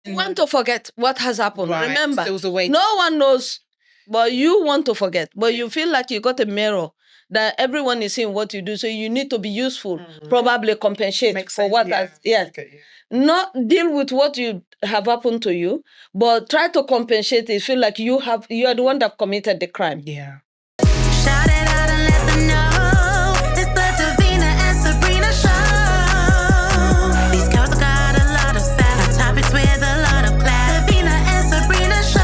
You want to forget what has happened. Right. Remember, There was a way no one knows, but you want to forget. But you feel like you got a mirror that everyone is seeing what you do, so you need to be useful, probably compensate Makes for sense, what yeah. has, yes. Okay, Not deal with what you have happened to you, but try to compensate it. Feel like you are the one that committed the crime. yeah. Shout it out and let them know it's the Davina and Sabrina show. These girls got a lot of sass, hot topics with a lot of class. Davina and Sabrina show.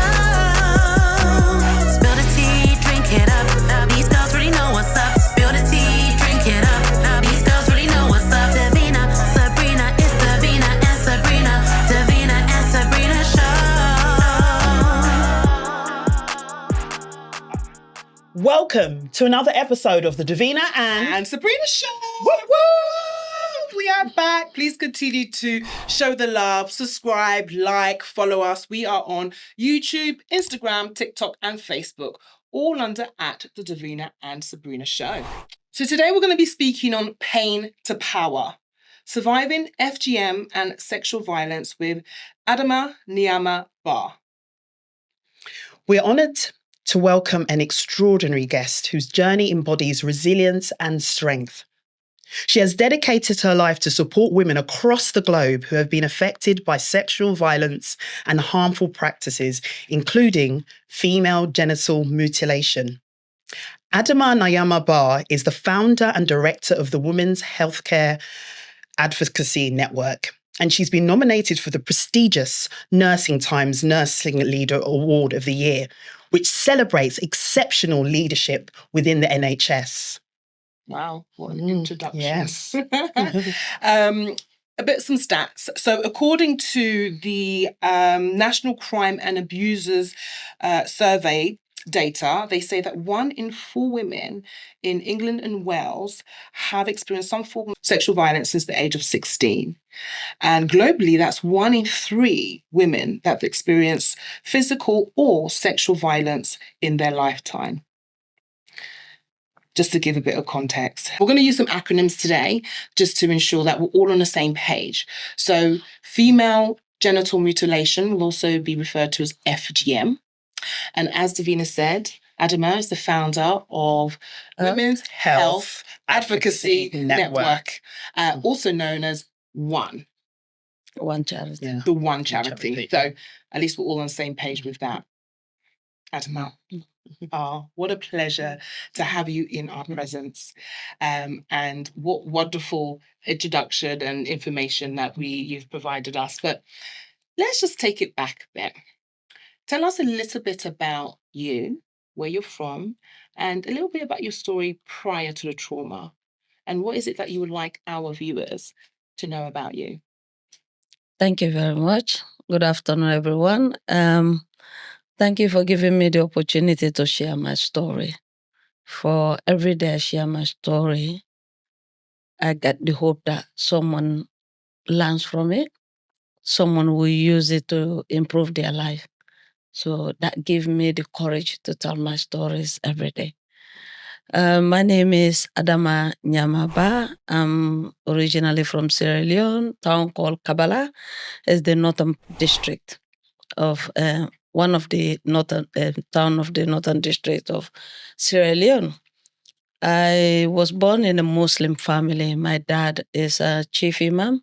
Spill the tea, drink it up. These girls really know what's up. Spill the tea, drink it up. These girls really know what's up. Davina, Sabrina, it's Davina and Sabrina. Davina and Sabrina show. Welcome to another episode of the Davina And Sabrina show. Woo woo! We are back. Please continue to show the love, subscribe, like, follow us. We are on YouTube, Instagram, TikTok, and Facebook, all under at the Davina and Sabrina show. So today we're going to be speaking on pain to power, surviving FGM and sexual violence with Adama Nyama Bah. We're honoured to welcome an extraordinary guest whose journey embodies resilience and strength. She has dedicated her life to support women across the globe who have been affected by sexual violence and harmful practices, including female genital mutilation. Adama Nyama Bah is the founder and director of the Women's Healthcare Advocacy Network, and she's been nominated for the prestigious Nursing Times Nursing Leader Award of the Year, which celebrates exceptional leadership within the NHS. Wow, what an introduction. Yes. Some stats. So according to the National Crime and Abusers Survey data, they say that 1 in 4 women in England and Wales have experienced some form of sexual violence since the age of 16. And globally, that's 1 in 3 women that have experienced physical or sexual violence in their lifetime. Just to give a bit of context. We're going to use some acronyms today just to ensure that we're all on the same page. So female genital mutilation will also be referred to as FGM. And as Davina said, Adama is the founder of Women's Health Advocacy Network, also known as One Charity. Yeah. The One Charity. So at least we're all on the same page with that. Adama, what a pleasure to have you in our presence. And what wonderful introduction and information that you've provided us. But let's just take it back a bit. Tell us a little bit about you, where you're from, and a little bit about your story prior to the trauma. And what is it that you would like our viewers to know about you? Thank you very much. Good afternoon, everyone. Thank you for giving me the opportunity to share my story. For every day I share my story, I get the hope that someone learns from it, someone will use it to improve their life. So that gives me the courage to tell my stories every day. My name is Adama Nyama Bah. I'm originally from Sierra Leone, town called Kabala. It's the northern district of one of the northern town of the northern district of Sierra Leone. I was born in a Muslim family. My dad is a chief imam.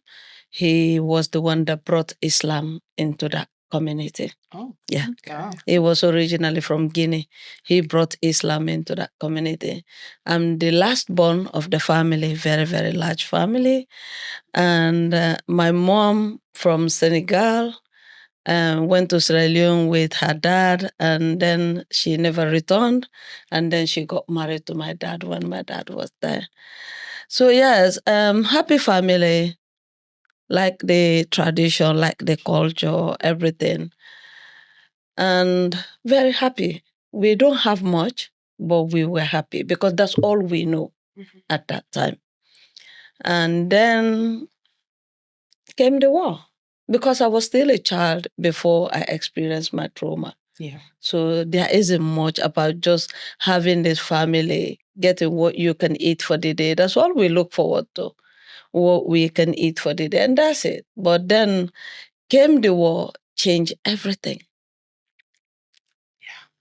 He was the one that brought Islam into that community. Oh, yeah. Wow. He was originally from Guinea. He brought Islam into that community. I'm the last born of the family, very, very large family. And my mom from Senegal went to Sierra Leone with her dad, and then she never returned. And then she got married to my dad when my dad was there. So yes, happy family, like the tradition, like the culture, everything. And very happy. We don't have much, but we were happy because that's all we know at that time. And then came the war because I was still a child before I experienced my trauma. Yeah. So there isn't much about just having this family, getting what you can eat for the day. That's all we look forward to, what we can eat for the day, and that's it. But then came the war. changed everything.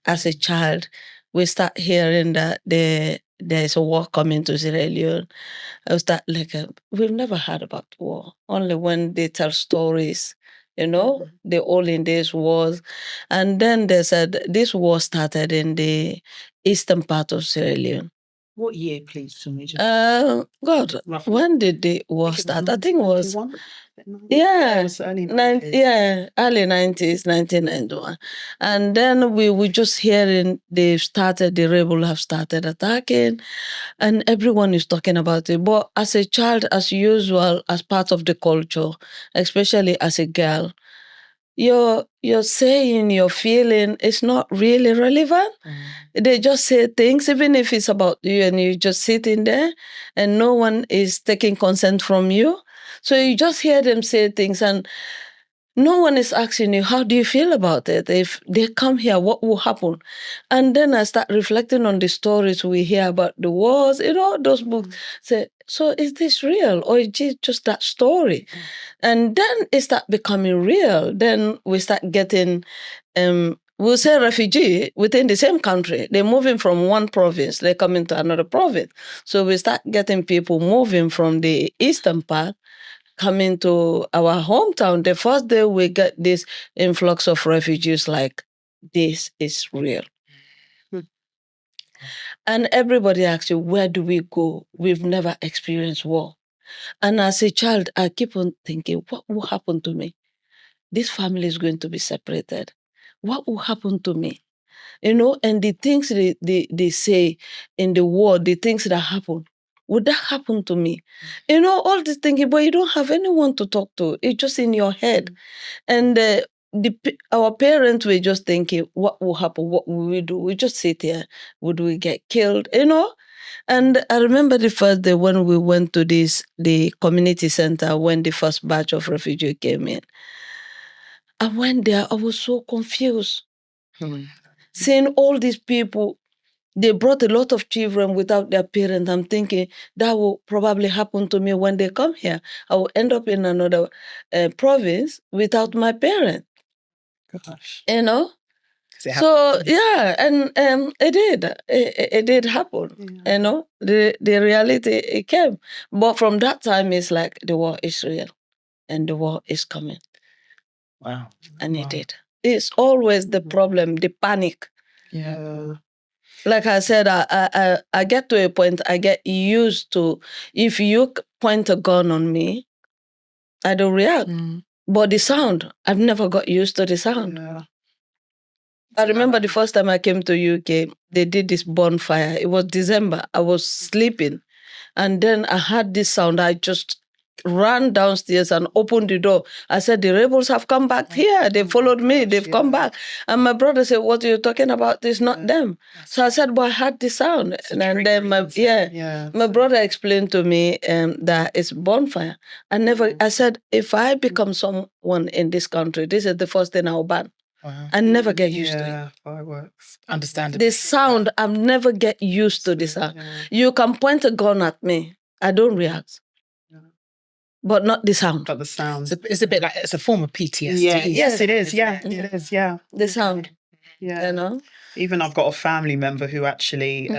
As a child, we start hearing that there's a war coming to Sierra Leone. I was that we've never heard about war. Only when they tell stories, the olden days wars. And then they said this war started in the eastern part of Sierra Leone. What year, please, to me? God, Roughly. when did the war start? I think it was, yeah, it was early 90s. early 90s, 1991. And then we were just hearing the rebel have started attacking, and everyone is talking about it. But as a child, as usual, as part of the culture, especially as a girl, your saying, your feeling is not really relevant. They just say things, even if it's about you and you just sitting there and no one is taking consent from you. So you just hear them say things and no one is asking you, how do you feel about it? If they come here, what will happen? And then I start reflecting on the stories we hear about the wars, those books. Say, so is this real or is it just that story? And then it start becoming real. Then we start getting, we'll say refugee within the same country. They're moving from one province, they're coming to another province. So we start getting people moving from the eastern part coming to our hometown. The first day we get this influx of refugees, like, this is real. And everybody asks you, where do we go? We've never experienced war. And as a child, I keep on thinking, what will happen to me? This family is going to be separated. What will happen to me? And the things they say in the war, the things that happen, would that happen to me? All this thinking, but you don't have anyone to talk to. It's just in your head. And our parents were just thinking, what will happen? What will we do? We just sit here. Would we get killed? And I remember the first day when we went to the community center when the first batch of refugees came in. I went there, I was so confused. Seeing all these people, they brought a lot of children without their parents. I'm thinking that will probably happen to me when they come here. I will end up in another province without my parents. Gosh. So yeah, and it did. It did happen. Yeah. The reality it came. But from that time, it's like the war is real, and the war is coming. Wow. And it did. It's always the problem, the panic. Yeah. Like I said, I get to a point, I get used to, if you point a gun on me, I don't react. But the sound, I've never got used to the sound. Yeah. I remember the first time I came to UK, they did this bonfire. It was December. I was sleeping. And then I heard this sound. I just ran downstairs and opened the door. I said, the rebels have come back here. They followed me. They've come back. And my brother said, what are you talking about? It's not them. So I said, but I heard the sound. And then my brother explained to me that it's bonfire. I said, if I become someone in this country, this is the first thing I'll ban. Wow. I never get used to it. Yeah, fireworks. Understandable. The sound, I never get used to the sound. Yeah. You can point a gun at me. I don't react. But not the sound. But the sound. It's a bit like, it's a form of PTSD. Yeah. Yes, it is. Yeah, it is. Yeah. The sound. Yeah. Even I've got a family member who actually,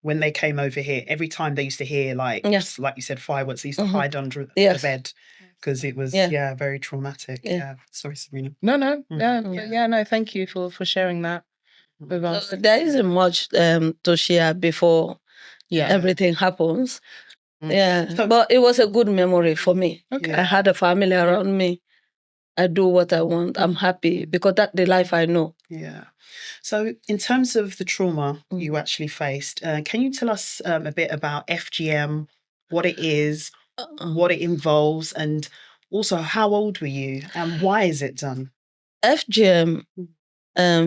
when they came over here, every time they used to hear like you said, fireworks, they used to hide under the bed because it was very traumatic. Yeah. Sorry, Sabrina. No. No. Thank you for sharing that with us. There isn't much to share before everything happens. Yeah, but it was a good memory for me. Okay. I had a family around me. I do what I want. I'm happy because that's the life I know. Yeah. So in terms of the trauma you actually faced, can you tell us a bit about FGM, what it is, what it involves, and also how old were you and why is it done? FGM,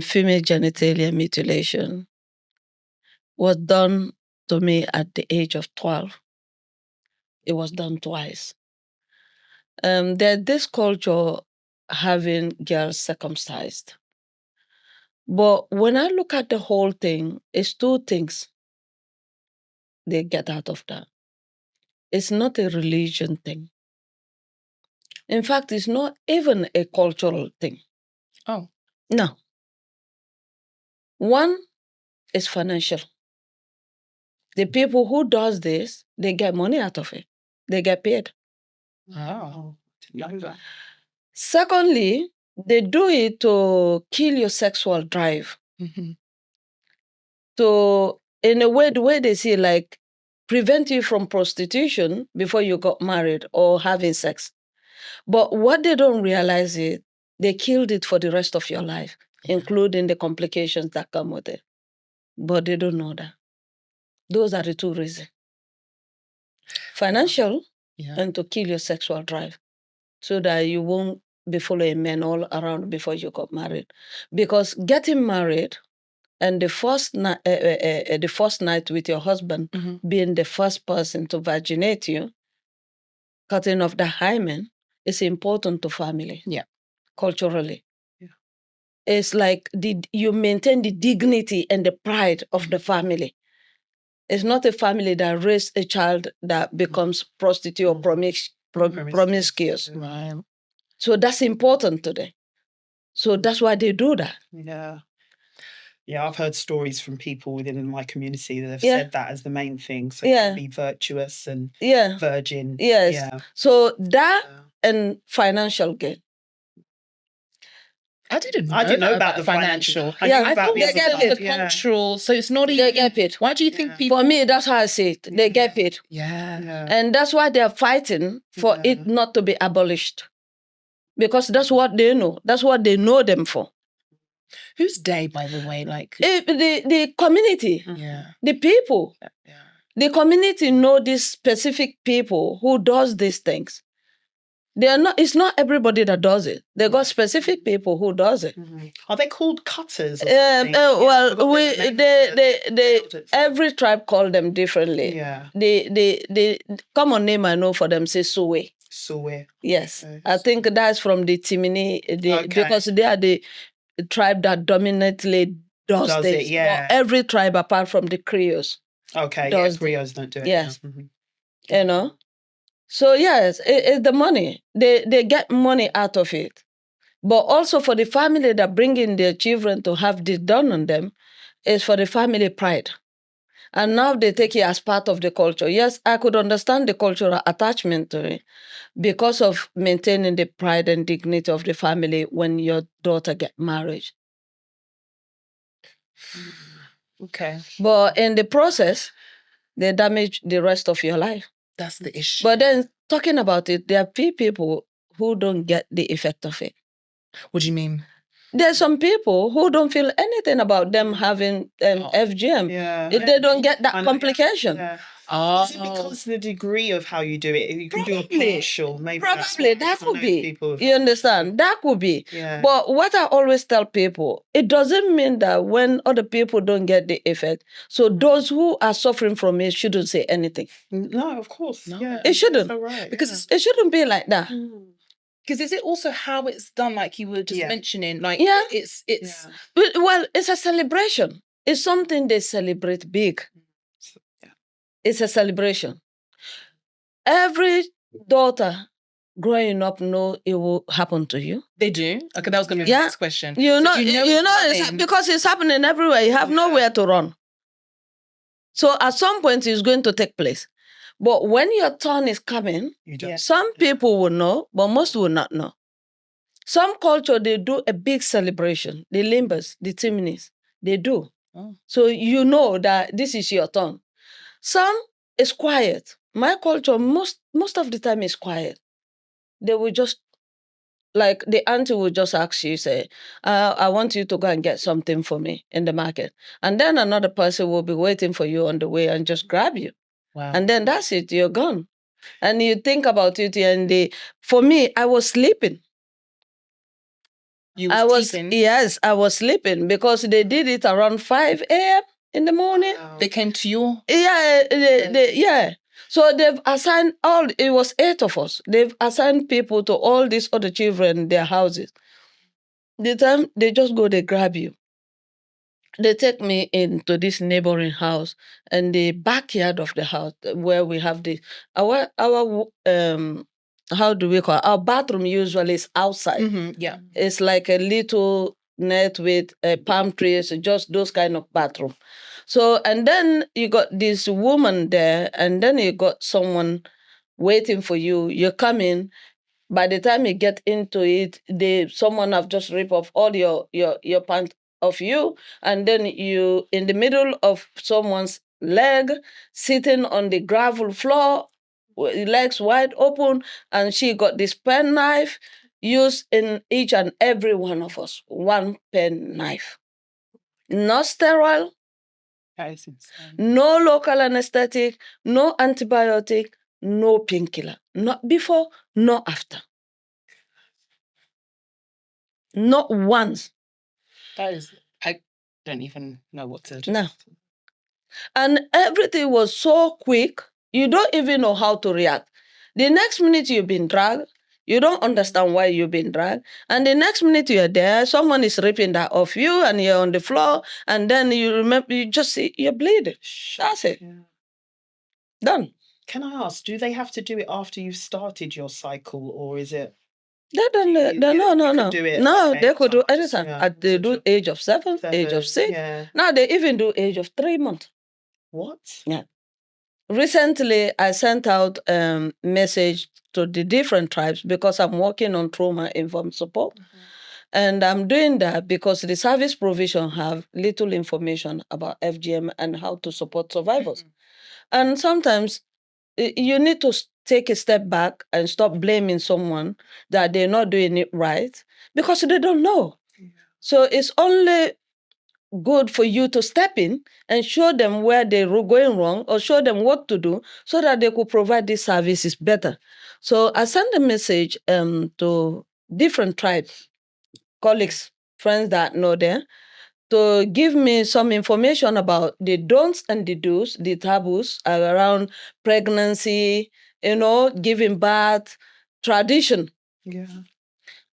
female genital mutilation, was done to me at the age of 12. It was done twice. There's this culture having girls circumcised. But when I look at the whole thing, it's two things they get out of that. It's not a religion thing. In fact, it's not even a cultural thing. Oh. No. One is financial. The people who does this, they get money out of it. They get paid. Oh. Didn't know that. Secondly, they do it to kill your sexual drive. Mm-hmm. To, in a way, the way they see, like, prevent you from prostitution before you got married or having sex. But what they don't realize is they killed it for the rest of your life, including the complications that come with it. But they don't know that. Those are the two reasons. Financial and to kill your sexual drive so that you won't be following men all around before you got married. Because getting married and the first night with your husband being the first person to vaginate you, cutting off the hymen, is important to family. Yeah. Culturally. Yeah. It's like you maintain the dignity and the pride of the family. It's not a family that raised a child that becomes prostitute or promiscuous. Right. So that's important to them. So that's why they do that. Yeah. Yeah, I've heard stories from people within my community that have Yeah. said that as the main thing. So Yeah. be virtuous and Yeah. virgin. Yes. Yeah. So that and financial gain. I didn't know about the financial. Yeah, I thought they get the cultural, so it's not even. They get paid. Why do you think people? For me, that's how I see it. They get paid. Yeah. And that's why they're fighting for it not to be abolished. Because that's what they know. That's what they know them for. Who's they, by the way? Like the community. Yeah. The people. Yeah. The community know these specific people who does these things. They are not. It's not everybody that does it. They got specific people who does it. Are they called cutters? Or Well, every tribe call them differently. Yeah. The common name I know for them is Suwe. Suwe. Yes, I think that's from the Timini, because they are the tribe that dominantly does this. It, yeah. But every tribe apart from the Creoles. Okay. Does Creoles don't do it. Yes. You know. So yes, it's the money. They get money out of it. But also for the family that bring in their children to have this done on them, is for the family pride. And now they take it as part of the culture. Yes, I could understand the cultural attachment to it because of maintaining the pride and dignity of the family when your daughter get married. Okay. But in the process, they damage the rest of your life. That's the issue. But then, talking about it, there are few people who don't get the effect of it. What do you mean? There's some people who don't feel anything about them having FGM. Yeah. They don't get that complication. Yeah. Oh. Is it because the degree of how you do it? You can do a partial, maybe. Probably, that could be. People You understand? That could be. Yeah. But what I always tell people, it doesn't mean that when other people don't get the effect, so those who are suffering from it shouldn't say anything. No, of course. No. Yeah, It shouldn't. so right. Because It shouldn't be like that. Because is it also how it's done, like you were just mentioning? Like it's Well, it's a celebration. It's something they celebrate big. It's a celebration. Every daughter growing up know it will happen to you. They do. Okay, that was going to be the next question. You know, it's because it's happening everywhere. You have nowhere to run. So at some point, it's going to take place. But when your turn is coming, some people will know, but most will not know. Some culture, they do a big celebration. The Limbas, the Timinis, they do. Oh. So you know that this is your turn. Some is quiet. My culture, most of the time is quiet. They will just, like the auntie will just ask you, say, I want you to go and get something for me in the market. And then another person will be waiting for you on the way and just grab you. Wow. And then that's it, you're gone. And you think about it, and for me, I was sleeping. You were sleeping? Yes, I was sleeping because they did it around 5 a.m. in the morning. Wow. They came to you? Yeah. So they've assigned it was 8 of us. They've assigned people to all these other children in their houses. The time they just go, they grab you. They take me into this neighboring house and the backyard of the house where we have our how do we call it? Our bathroom usually is outside. Yeah. It's like a little net with palm trees, just those kind of bathroom. So, and then you got this woman there, and then you got someone waiting for you. You come in. By the time you get into it, someone have just ripped off all your pants of you, and then you in the middle of someone's leg, sitting on the gravel floor, legs wide open, and she got this pen knife used in each and every one of us. One pen knife. Not sterile, That is insane. no local anesthetic, no antibiotic, no painkiller. Not before, not after. Not once. That is, I don't even know what to. No. And everything was so quick, you don't even know how to react. The next minute you've been dragged, you don't understand why you've been dragged. And the next minute you're there, someone is ripping that off you and you're on the floor. And then you remember, you just see you're bleeding. That's it. Yeah. Done. Can I ask, do they have to do it after you've started your cycle, or is it? They don't, You- no, you- no, you no, could no. do it No, at they any could do time, anytime. yeah. They do age of seven, age of 6. Yeah. Now they even do age of 3 months. What? Yeah. Recently, I sent out message to the different tribes because I'm working on trauma-informed support. And I'm doing that because the service provision have little information about FGM and how to support survivors. And sometimes you need to take a step back and stop blaming someone that they're not doing it right because they don't know. So it's only good for you to step in and show them where they're going wrong or show them what to do so that they could provide these services better. So I sent a message to different tribes, colleagues, friends that know them, to give me some information about the don'ts and the do's, the taboos around pregnancy, giving birth, tradition. Yeah.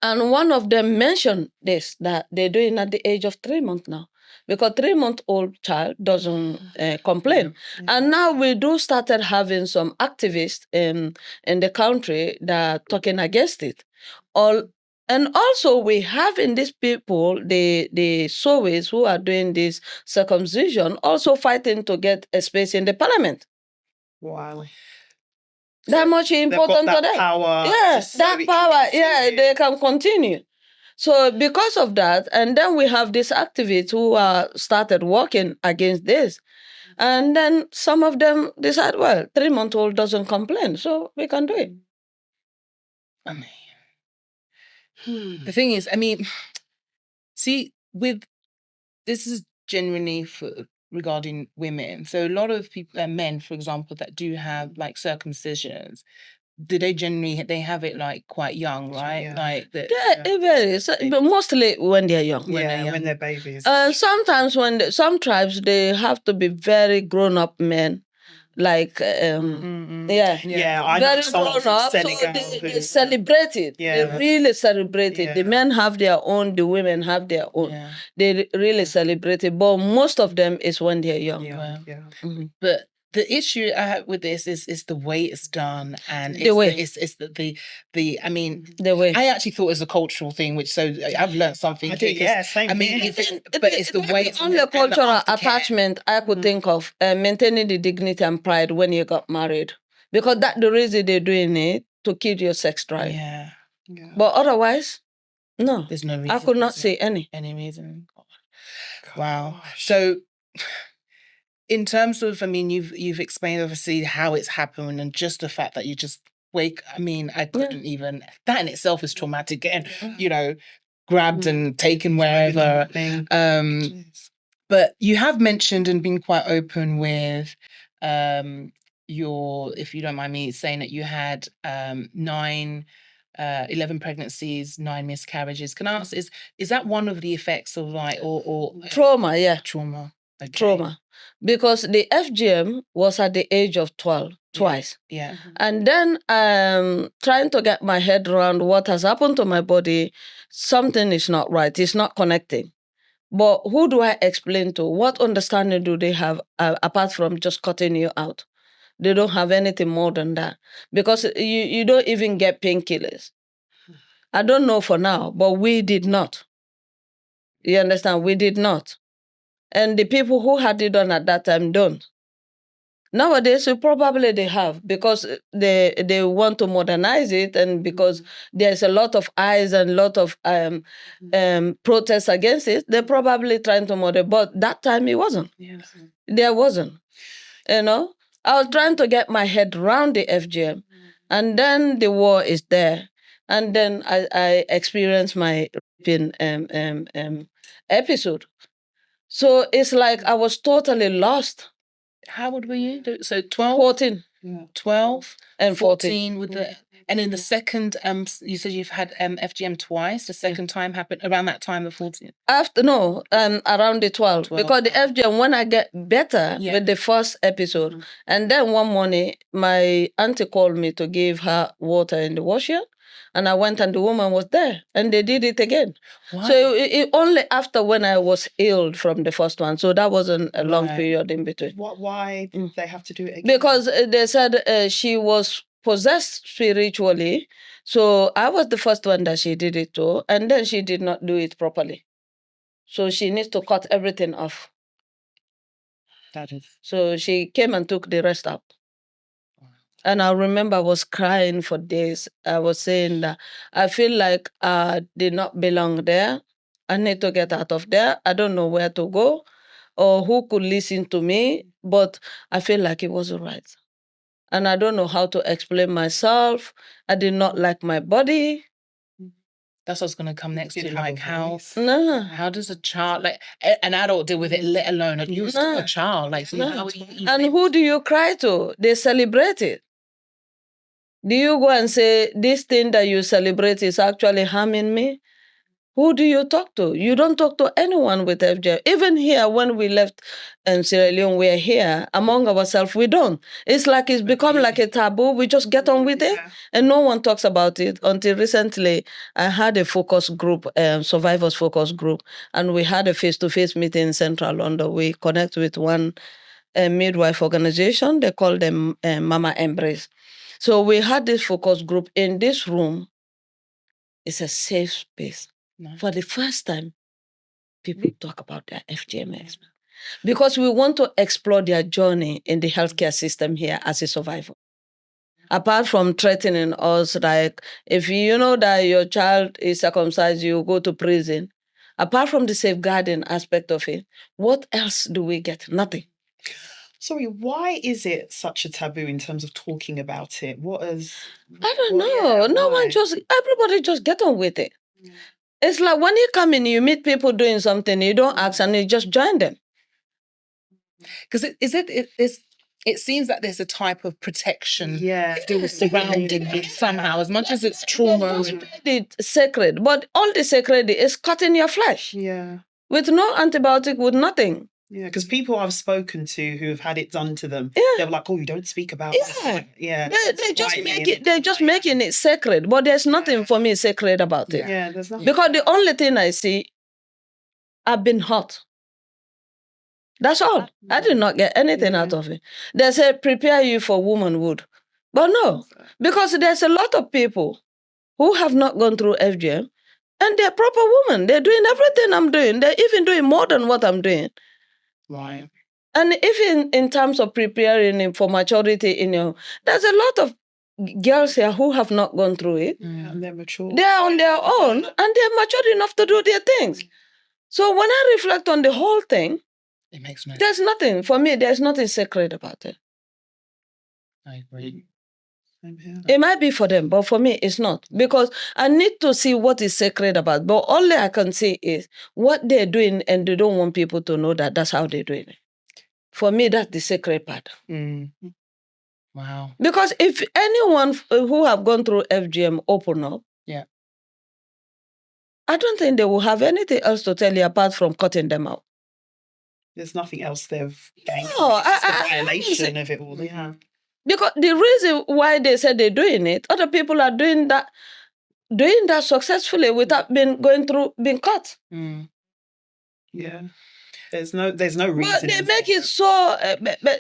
And one of them mentioned this, that they're doing at the age of 3 months now. Because 3-month-old child doesn't complain. Yeah. And now we do started having some activists in the country that are talking against it. And also we have in these people, the Sowis who are doing this circumcision, also fighting to get a space in the parliament. Wow. That much They've important got to that them. power. Yeah, just so that it can power. Yeah, continue. they can continue. So because of that, and then we have these activists who are started working against this. And then some of them decide, well, 3-month-old doesn't complain, so we can do it. I mean, the thing is, I mean, see, this is genuinely regarding women. So a lot of people, men, for example, that do have like circumcisions, do they generally they have it like quite young, right? Yeah. Like that. Yeah, it varies, but mostly when they're young. When they're babies. Sometimes when some tribes, they have to be very grown-up men, like yeah, I know very someone grown from up. So Senegal they who- celebrate it. Yeah. They really celebrate it. The Yeah. men have their own, the women have their own. Yeah. They really celebrate it, but most of them is when they're young. Yeah. Mhm. But the issue I have with this is the way it's done, and The way. it's the I mean, The way. I actually thought it was a cultural thing, which so I've learned something. I do, because, yeah, same I mean, here. but it's the way it's only and the cultural aftercare. attachment I could think of, maintaining the dignity and pride when you got married, because that's the reason they're doing it, to keep your sex drive. Yeah, But otherwise, no, there's no reason. I could not is see there? any. Any reason. Wow. So, in terms of, I mean, you've explained obviously how it's happened, and just the fact that you just wake. I mean, I couldn't even. That in itself is traumatic. Getting, grabbed and taken wherever. But you have mentioned and been quite open with your, if you don't mind me saying, that you had 11 pregnancies, 9 miscarriages. Can I ask, is that one of the effects of like or Trauma, yeah. trauma? Okay. Trauma. Because the FGM was at the age of 12, twice. Yeah. And then trying to get my head around what has happened to my body, something is not right. It's not connecting. But who do I explain to? What understanding do they have apart from just cutting you out? They don't have anything more than that because you don't even get painkillers. I don't know for now, but we did not. You understand? We did not. And the people who had it done at that time don't. Nowadays, probably they have because they want to modernize it, and because there's a lot of eyes and a lot of protests against it, they're probably trying to modernize. But that time it wasn't. Yes. There wasn't. You know, I was trying to get my head around the FGM, and then the war is there, and then I experienced my raping episode. So it's like I was totally lost. How old were you? So 12? 14. 12 and 14 with the, and in the second, you said you've had FGM twice. The second time happened around that time, the 14. Around the 12. 12. Because the FGM, when I get better with the first episode, and then one morning, my auntie called me to give her water in the washer, and I went and the woman was there, and they did it again. Wow. So it only after when I was healed from the first one, so that wasn't a long period in between. Why did they have to do it again? Because they said she was possessed spiritually, so I was the first one that she did it to, and then she did not do it properly. So she needs to cut everything off. That is. So she came and took the rest out. And I remember I was crying for days. I was saying that I feel like I did not belong there. I need to get out of there. I don't know where to go or who could listen to me, but I feel like it wasn't right. And I don't know how to explain myself. I did not like my body. That's what's going to come next to, like how does a child, like an adult, deal with it, let alone a child? Like, so how do you and who do you cry to? They celebrate it. Do you go and say, this thing that you celebrate is actually harming me? Who do you talk to? You don't talk to anyone with FGM. Even here, when we left Sierra Leone, we're here among ourselves, we don't. It's like it's become like a taboo. We just get on with it, and no one talks about it. Until recently, I had a focus group, survivors focus group, and we had a face-to-face meeting in Central London. We connect with one midwife organization. They call them Mama Embrace. So we had this focus group in this room. It's a safe space. No. For the first time, people talk about their FGM because we want to explore their journey in the healthcare system here as a survivor. Apart from threatening us, like if you know that your child is circumcised, you go to prison. Apart from the safeguarding aspect of it, what else do we get? Nothing. Sorry, why is it such a taboo in terms of talking about it? I don't know. No one everybody just get on with it. It's like when you come in, you meet people doing something, you don't ask and you just join them. Because it seems that there's a type of protection still surrounding it somehow, as much as it's trauma. It's sacred, but all the sacred is cutting your flesh. Yeah. With no antibiotic, with nothing. Yeah, because people I've spoken to who have had it done to them, they're like, "Oh, you don't speak about this." Yeah, they're just making it sacred, but there's nothing for me sacred about it. Yeah, there's nothing. Because the only thing I see, I've been hurt. That's all. I did not get anything out of it. They say prepare you for womanhood, but no, because there's a lot of people who have not gone through FGM, and they're proper women. They're doing everything I'm doing. They're even doing more than what I'm doing. Right. And even in terms of preparing for maturity, there's a lot of girls here who have not gone through it. And they're mature. They're on their own and they're mature enough to do their things. So when I reflect on the whole thing, it makes sense. There's nothing, for me, there's nothing sacred about it. I agree. It might be for them, but for me, it's not. Because I need to see what is sacred about it. But all I can see is what they're doing, and they don't want people to know that that's how they're doing it. For me, that's the sacred part. Wow. Because if anyone who have gone through FGM open up, I don't think they will have anything else to tell you apart from cutting them out. There's nothing else they've gained. No, it's the violation of it all. Yeah. Because the reason why they said they're doing it, other people are doing that successfully without being cut. Yeah. There's no reason. But they make it so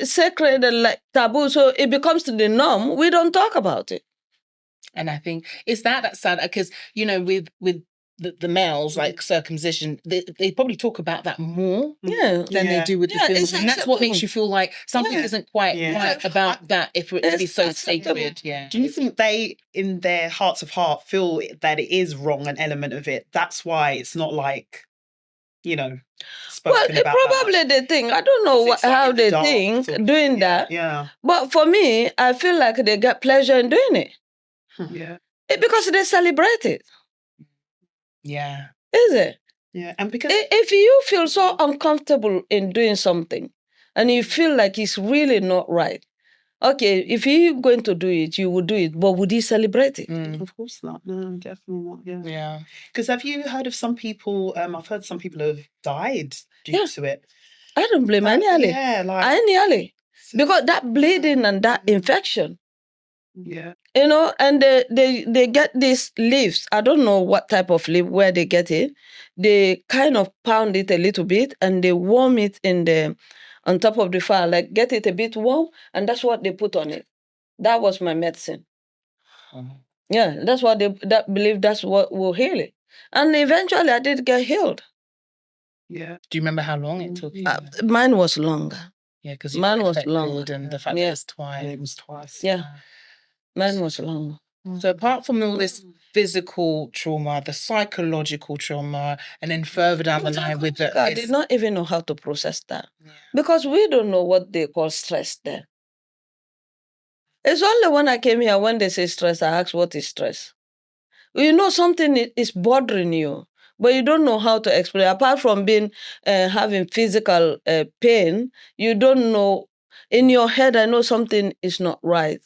sacred and like taboo, so it becomes the norm. We don't talk about it. And I think it's that's sad because, you know, with the males, like circumcision, they probably talk about that more than they do with the females. And that's what makes you feel like something isn't quite right about that if it to be so sacred. Yeah. Do you think they, in their hearts of heart, feel that it is wrong, an element of it? That's why it's not like, you know, spoken about. Probably they think, I don't know how they think doing that. Yeah. But for me, I feel like they get pleasure in doing it. Yeah. Because they celebrate it. Yeah. Is it? Yeah. And because if you feel so uncomfortable in doing something and you feel like it's really not right, okay, if you're going to do it, you would do it, but would you celebrate it? Of course not. No, definitely not. Yeah. Yeah. Because have you heard of some people? I've heard some people have died due to it. I don't blame any. Yeah, like any, because that bleeding and that infection. Yeah. You know, and they get these leaves. I don't know what type of leaf, where they get it. They kind of pound it a little bit and they warm it on top of the fire, like get it a bit warm, and that's what they put on it. That was my medicine. Yeah, that's what they believe that's what will heal it. And eventually I did get healed. Yeah. Do you remember how long it took you? Mine was longer. Yeah, because mine was longer. And the fact that it's twice. Yeah, it was twice. Yeah. Mine was longer. So apart from all this physical trauma, the psychological trauma, and then further down the line with the... I did not even know how to process that. Because we don't know what they call stress there. It's only when I came here, when they say stress, I ask, what is stress? You know something is bothering you, but you don't know how to explain. Apart from having physical pain, you don't know. In your head, I know something is not right.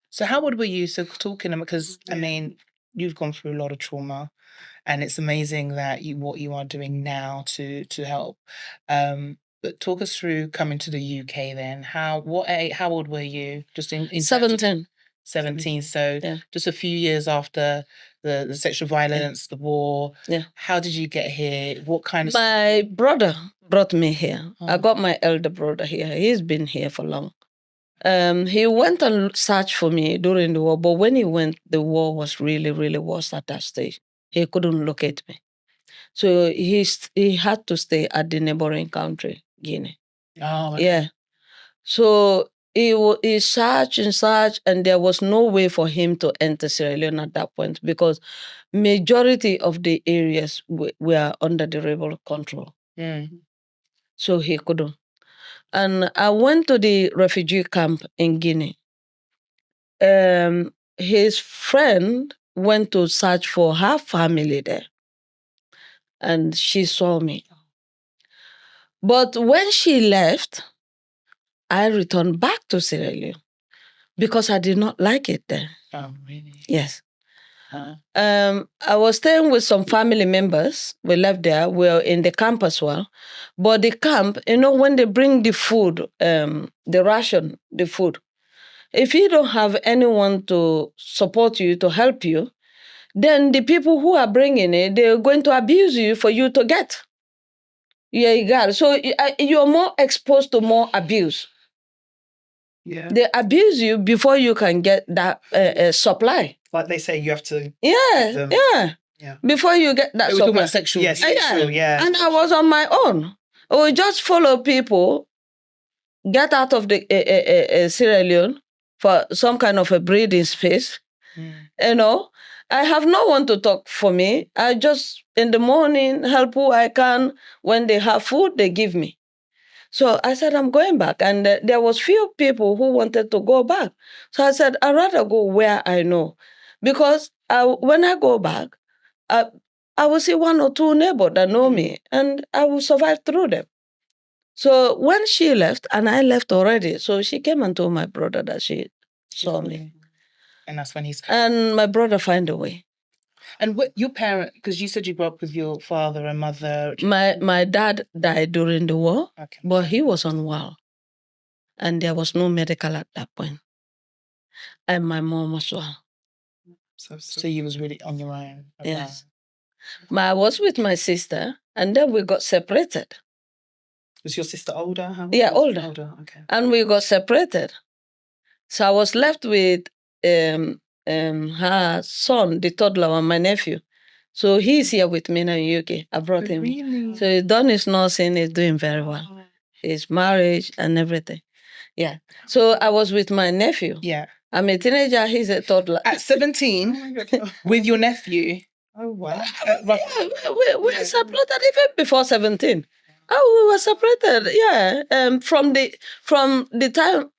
So how old were you? So talking, because I mean, you've gone through a lot of trauma, and it's amazing that what you are doing now to help. But talk us through coming to the UK then. How old were you? Just in 17. 17. So just a few years after the sexual violence, the war. Yeah. How did you get here? What kind of... My brother brought me here. I got my elder brother here. He's been here for long. He went and searched for me during the war, but when he went, the war was really, really worse at that stage. He couldn't locate me. So he had to stay at the neighboring country, Guinea. Oh, okay. Yeah. So he searched and searched, and there was no way for him to enter Sierra Leone at that point because majority of the areas were under the rebel control. So he couldn't. And I went to the refugee camp in Guinea. His friend went to search for her family there. And she saw me. But when she left, I returned back to Sierra Leone because I did not like it there. Oh, really? Yes. I was staying with some family members. We left there. We were in the camp as well. But the camp, you know, when they bring the food, the ration, the food, if you don't have anyone to support you, to help you, then the people who are bringing it, they're going to abuse you for you to get. Yeah, you got it. So you're more exposed to more abuse. Yeah. They abuse you before you can get that supply. Like they say, you have to... Yeah. Before you get that supply. We're talking about sexual. Yes, sexual, yeah. And I was on my own. I would just follow people, get out of the Sierra Leone for some kind of a breathing space. You know, I have no one to talk for me. I just, in the morning, help who I can. When they have food, they give me. So I said, I'm going back. And there was few people who wanted to go back. So I said, I'd rather go where I know. Because when I go back, I will see one or two neighbors that know me, and I will survive through them. So when she left, and I left already, so she came and told my brother that she saw me. And that's when And my brother found a way. And what your parent, because you said you grew up with your father and mother. My dad died during the war, Okay. but he was unwell. And there was no medical at that point. And my mom as well. So you was really on your own. Yes. I was with my sister, and then we got separated. Was your sister older? How Yeah, was- older. Okay. And we got separated. So I was left with her son, the toddler, and my nephew. So he's here with me now in UK. I brought him. Really? So he's done his nursing, he's doing very well. His marriage and everything. Yeah. So I was with my nephew. Yeah. I'm a teenager, he's a toddler. At 17, Oh my God. with your nephew. Oh wow. We were separated even before 17. Oh, we were separated. Yeah. From the time,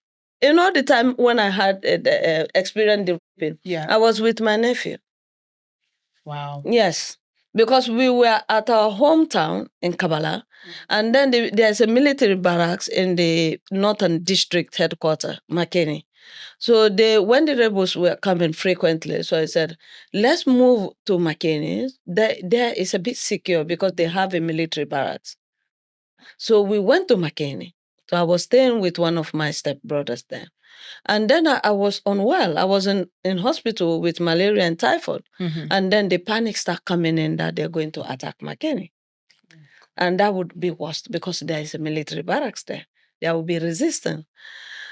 the time when I had experienced the raping, Yeah. I was with my nephew. Wow. Yes, because we were at our hometown in Kabbalah, and then there's a military barracks in the Northern District headquarters, Makeni. So when the rebels were coming frequently, so I said, let's move to Makeni. There is a bit secure because they have a military barracks. So we went to Makeni. So I was staying with one of my stepbrothers there. And then I was unwell. I was in hospital with malaria and typhoid. Mhm. And then the panic started coming in that they're going to attack Makeni. And that would be worse because there is a military barracks there. There will be resistance.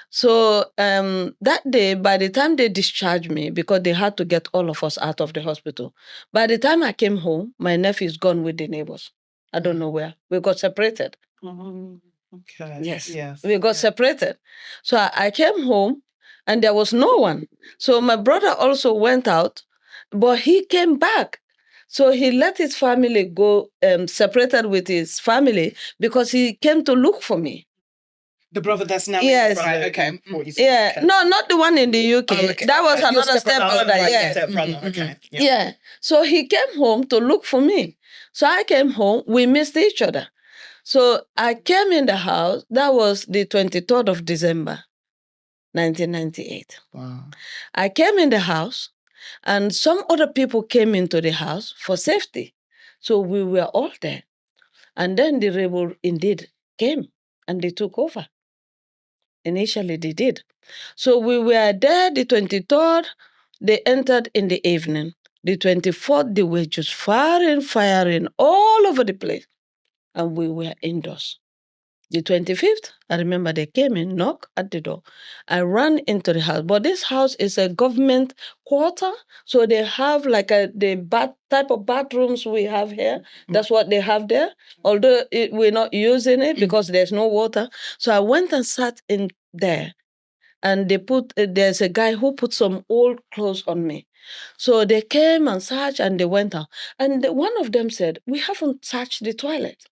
So that day, by the time they discharged me, because they had to get all of us out of the hospital, by the time I came home, my nephew is gone with the neighbors. I don't know where. We got separated. Okay. Yes. Yes. We got separated. So I came home and there was no one. So my brother also went out, but he came back. So he let his family go separated with his family because he came to look for me. The brother that's now Yes. right, okay. Yeah. Okay. No, not the one in the UK. Oh, okay. That was Your another stepbrother. stepbrother. Right, Yeah. Stepbrother. Mhm, Okay. Yeah. So he came home to look for me. So I came home. We missed each other. So I came in the house. That was the 23rd of December, 1998. Wow. I came in the house, and some other people came into the house for safety. So we were all there. And then the rebel indeed came and they took over. Initially, they did. So we were there the 23rd, they entered in the evening. The 24th, they were just firing all over the place. And we were indoors. The 25th, I remember they came in, knocked at the door. I ran into the house. But this house is a government quarter. So they have like type of bathrooms we have here. That's what they have there. Although we're not using it because there's no water. So I went and sat in there. And there's a guy who put some old clothes on me. So they came and searched and they went out. And one of them said, we haven't touched the toilet.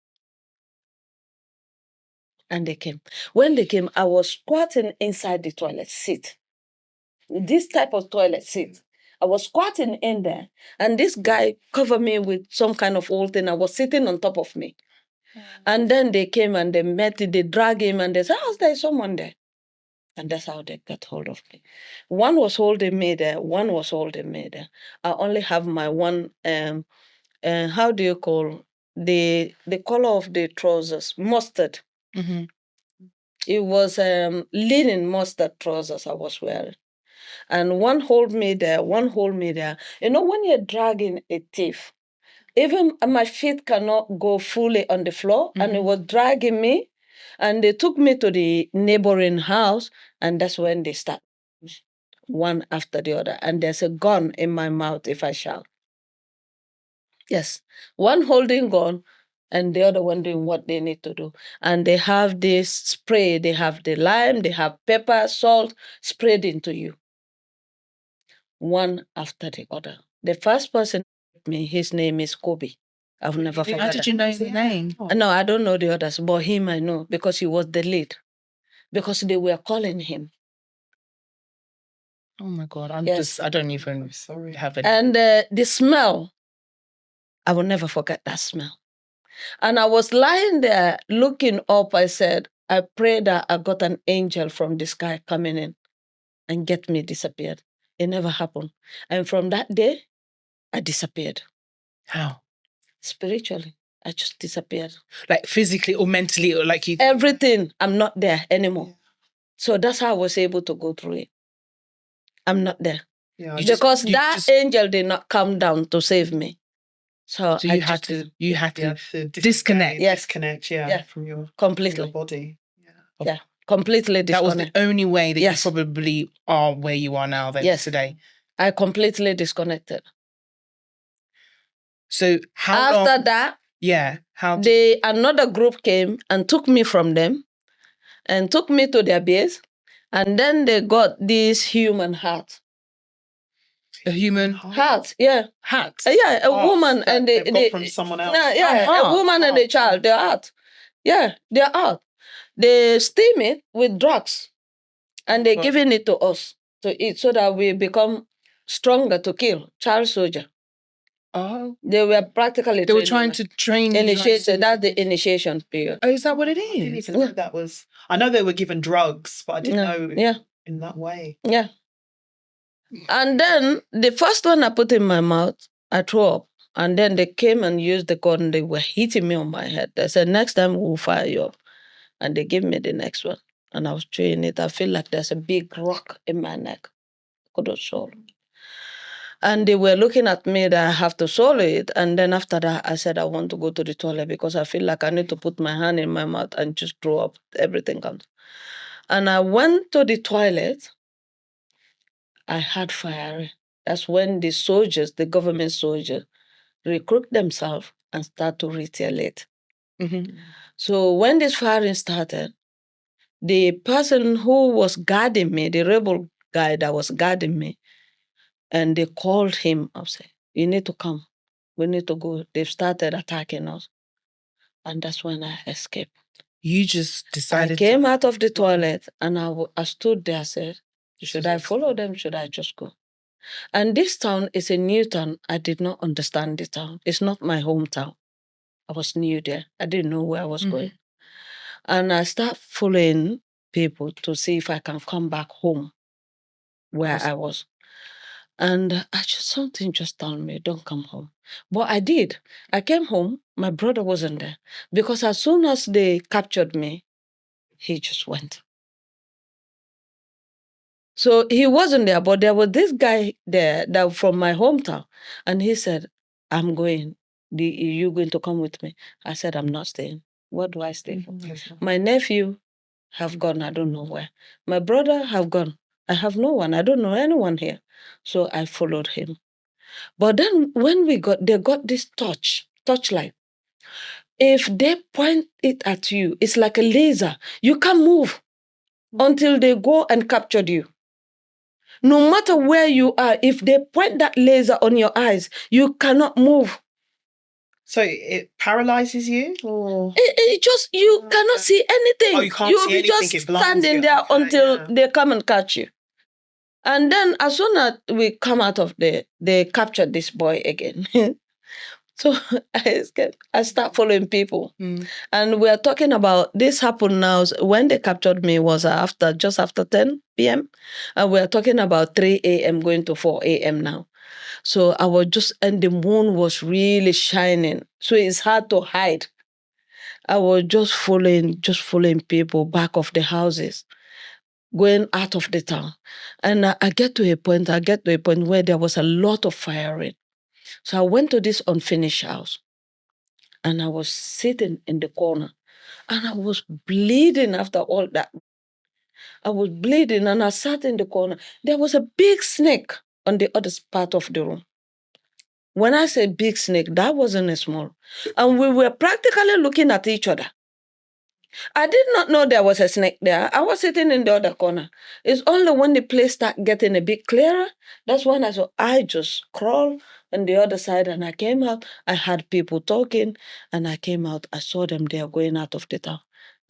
And they came. When they came, I was squatting inside the toilet seat. This type of toilet seat. I was squatting in there. And this guy covered me with some kind of old thing. I was sitting on top of me. And then they came and they dragged him and they said, oh, there's someone there. And that's how they got hold of me. One was holding me there. One was holding me there. I only have my one, how do you call the color of the trousers? Mustard. Mhm. It was linen mustard trousers I was wearing. And one hold me there, one hold me there. You know, when you're dragging a thief, even my feet cannot go fully on the floor, and it was dragging me. And they took me to the neighboring house, and that's when they start one after the other. And there's a gun in my mouth if I shout. Yes, one holding gun and the other one doing what they need to do. And they have this spray, they have the lime, they have pepper, salt sprayed into you. One after the other. The first person me, his name is Kobe. I've never forgotten. How did you know the name? No, I don't know the others, but him I know because he was the lead. Because they were calling him. Oh my God, Yes. I don't even have it. And the smell, I will never forget that smell. And I was lying there looking up. I said, I pray that I got an angel from the sky coming in and get me disappeared. It never happened. And from that day, I disappeared. How? Spiritually, I just disappeared. Like physically or mentally, or like you? Everything, I'm not there anymore. So that's how I was able to go through it. I'm not there. Yeah. Because that angel did not come down to save me. So So you had to disconnect. Yes. Disconnect, Yeah. from your completely. body. Yeah, completely That was disconnected. the only way that Yes. you probably are where you are now then Yes. today. I completely disconnected. So how After long? that, Yeah. How did another group came and took me from them and took me to their base. And then they got this human heart. a human Heart, yeah. hat? Yeah, a Hearts woman that and they've got from someone else. No, yeah, heart. a woman and a child, their heart. Yeah, their heart. They steam it with drugs and they're Right. giving it to us to eat so that we become stronger to kill. Child soldier. Oh. They were practically They were training trying us. to train you. Initiation. That's the initiation period. Oh, is that what it I didn't is? even know that was. I know they were given drugs, but I didn't Yeah. know Yeah. in that way. Yeah. And then the first one I put in my mouth, I threw up. And then they came and used the gun. They were hitting me on my head. They said, next time we'll fire you up. And they gave me the next one. And I was chewing it. I feel like there's a big rock in my neck. Couldn't swallow. And they were looking at me that I have to swallow it. And then after that, I said, I want to go to the toilet because I feel like I need to put my hand in my mouth and just throw up. Everything comes. And I went to the toilet. I had fire. That's when the soldiers, the government soldiers, recruit themselves and start to retaliate. Mm-hmm. So when this firing started, the person who was guarding me, the rebel guy that was guarding me, and they called him up, said, you need to come. We need to go. They've started attacking us. And that's when I escaped. You just I decided came out of the toilet and I stood there, said, should I follow them? Should I just go? And this town is a new town. I did not understand the town. It's not my hometown. I was new there. I didn't know where I was going. And I start following people to see if I can come back home where I was. And something just told me, don't come home. But I did. I came home. My brother wasn't there. Because as soon as they captured me, he just went. So he wasn't there, but there was this guy there that from my hometown. And he said, I'm going. Are you going to come with me? I said, I'm not staying. What do I stay for? My nephew have gone, I don't know where. My brother have gone. I have no one. I don't know anyone here. So I followed him. But then when they got this torchlight. If they point it at you, it's like a laser. You can't move until they go and captured you. No matter where you are, if they point that laser on your eyes, you cannot move. So it paralyzes you? Or? It just, you cannot see anything. Oh, you can't You'll see be anything, just it blinds standing you. there Okay, until yeah. they come and catch you. And then as soon as we come out of there, they captured this boy again. So I start following people. And we're talking about, this happened now, when they captured me was just after 10 p.m. And we're talking about 3 a.m. going to 4 a.m. now. So I was and the moon was really shining. So it's hard to hide. I was just following people back of the houses, going out of the town. And I get to a point where there was a lot of firing. So I went to this unfinished house and I was sitting in the corner and I was bleeding after all that. I was bleeding and I sat in the corner. There was a big snake on the other part of the room. When I say big snake, that wasn't a small. And we were practically looking at each other. I did not know there was a snake there. I was sitting in the other corner. It's only when the place started getting a bit clearer, that's when I just crawled on the other side and I came out. I had people talking and I came out. I saw them there going out of the town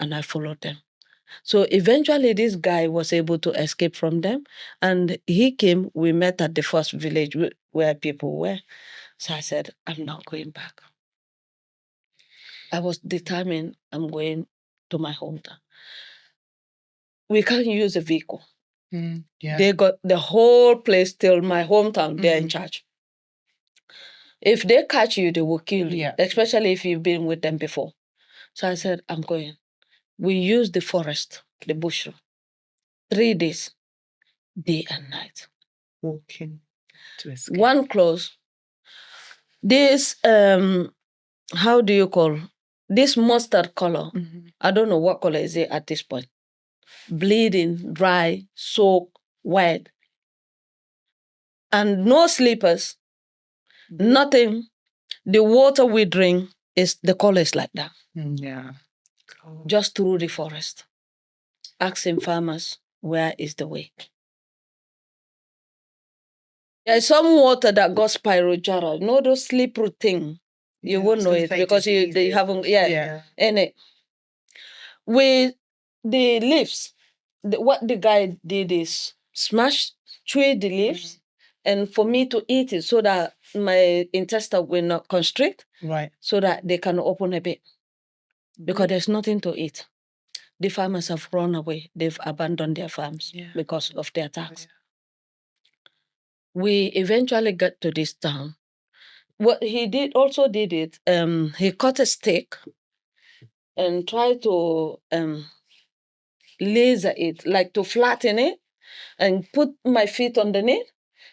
and I followed them. So eventually this guy was able to escape from them and he came, we met at the first village where people were. So I said, I'm not going back. I was determined I'm going to my hometown. We can't use a vehicle. Yeah. They got the whole place till my hometown. They're in charge. If they catch you, they will kill you, especially if you've been with them before. So I said, I'm going. We use the forest, the bush, 3 days, day and night. Walking to escape. One close. This, how do you call, this mustard color, I don't know what color is it at this point. Bleeding, dry, soaked, wet. And no slippers, nothing. The water we drink is, the color is like that. Yeah. Just through the forest. Asking farmers, where is the way? There's some water that got spirogyra. You know those slippery thing? You won't know it because they haven't, in it. With the leaves, what the guy did is smash, chew the leaves, and for me to eat it so that my intestine will not constrict, Right. so that they can open a bit. Because there's nothing to eat. The farmers have run away. They've abandoned their farms because of the attacks. We eventually got to this town. What he also did it, he cut a stick and tried to laser it, like to flatten it, and put my feet underneath,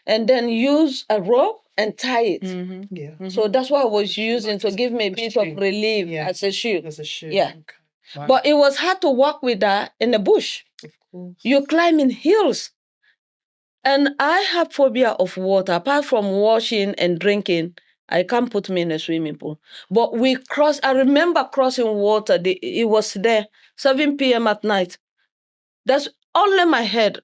and then use a rope and tie it. So that's what I was using to give me a bit of relief as a shoe. Yeah. Okay. Wow. But it was hard to walk with that in the bush. Of course. You climb in hills. And I have phobia of water. Apart from washing and drinking, I can't put me in a swimming pool. But we crossed, I remember crossing water. It was there, 7 p.m. at night. That's only my head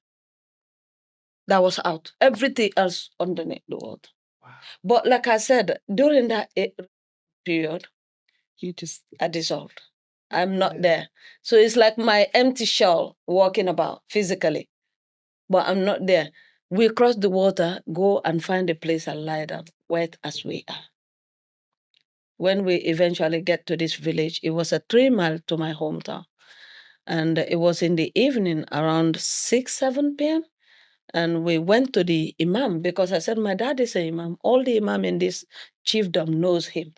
that was out. Everything else underneath the water. Wow. But like I said, during that period, I dissolved. I'm not there. So it's like my empty shell walking about physically. But I'm not there. We cross the water, go and find a place and lie down, wet as we are. When we eventually get to this village, it was a 3 mile to my hometown. And it was in the evening around 6, 7 p.m. And we went to the imam because I said, my dad is an imam. All the imam in this chiefdom knows him.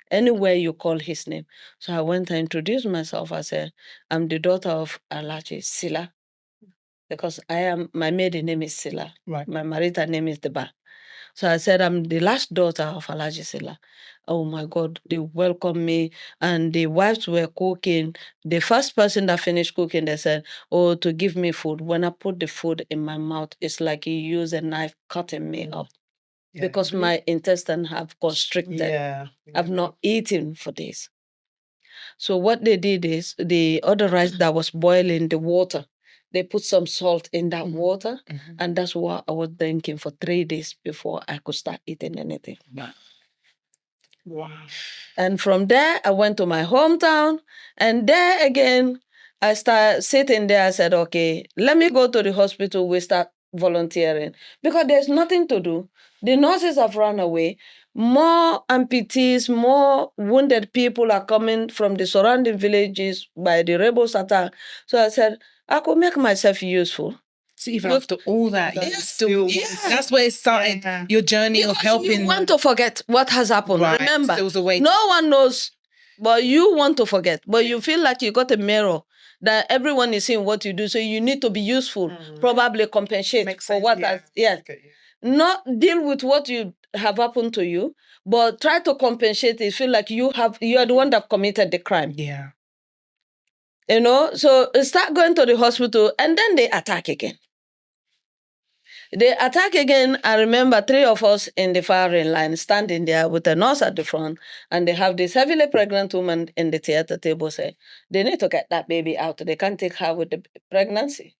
Anywhere you call his name. So I went and introduced myself. I said, I'm the daughter of Alaji Sila. Because my maiden name is Sila. Right. My marital name is Deba. So I said, I'm the last daughter of Alaji Sila. Oh my God, they welcomed me and the wives were cooking. The first person that finished cooking, they said, oh, to give me food. When I put the food in my mouth, it's like you use a knife cutting me up. Yeah. Because my intestine have constricted. Yeah. I've not eaten for days. So what they did is, the other rice that was boiling, the water, they put some salt in that water, and that's what I was drinking for 3 days before I could start eating anything. Wow. And from there, I went to my hometown, and there again, I started sitting there. I said, okay, let me go to the hospital. We start volunteering because there's nothing to do. The nurses have run away. More amputees, more wounded people are coming from the surrounding villages by the rebels attack. So I said, I could make myself useful. So even after all that, you still, that's where it started, your journey of helping. You want to forget what has happened. Right. Remember, There was a way no one knows, but you want to forget. But you feel like you got a mirror that everyone is seeing what you do, so you need to be useful, probably compensate for what has, not deal with what you have happened to you, but try to compensate it. Feel like you are the one that committed the crime. Yeah. You know, so start going to the hospital and then they attack again. They attack again. I remember 3 of us in the firing line standing there with a nurse at the front, and they have this heavily pregnant woman in the theater table say, they need to get that baby out. They can't take her with the pregnancy.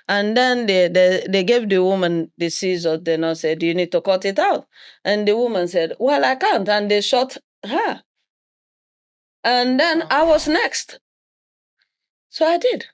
And then they gave the woman the scissors. The nurse said, you need to cut it out. And the woman said, well, I can't. And they shot her. And then I was next. So I did.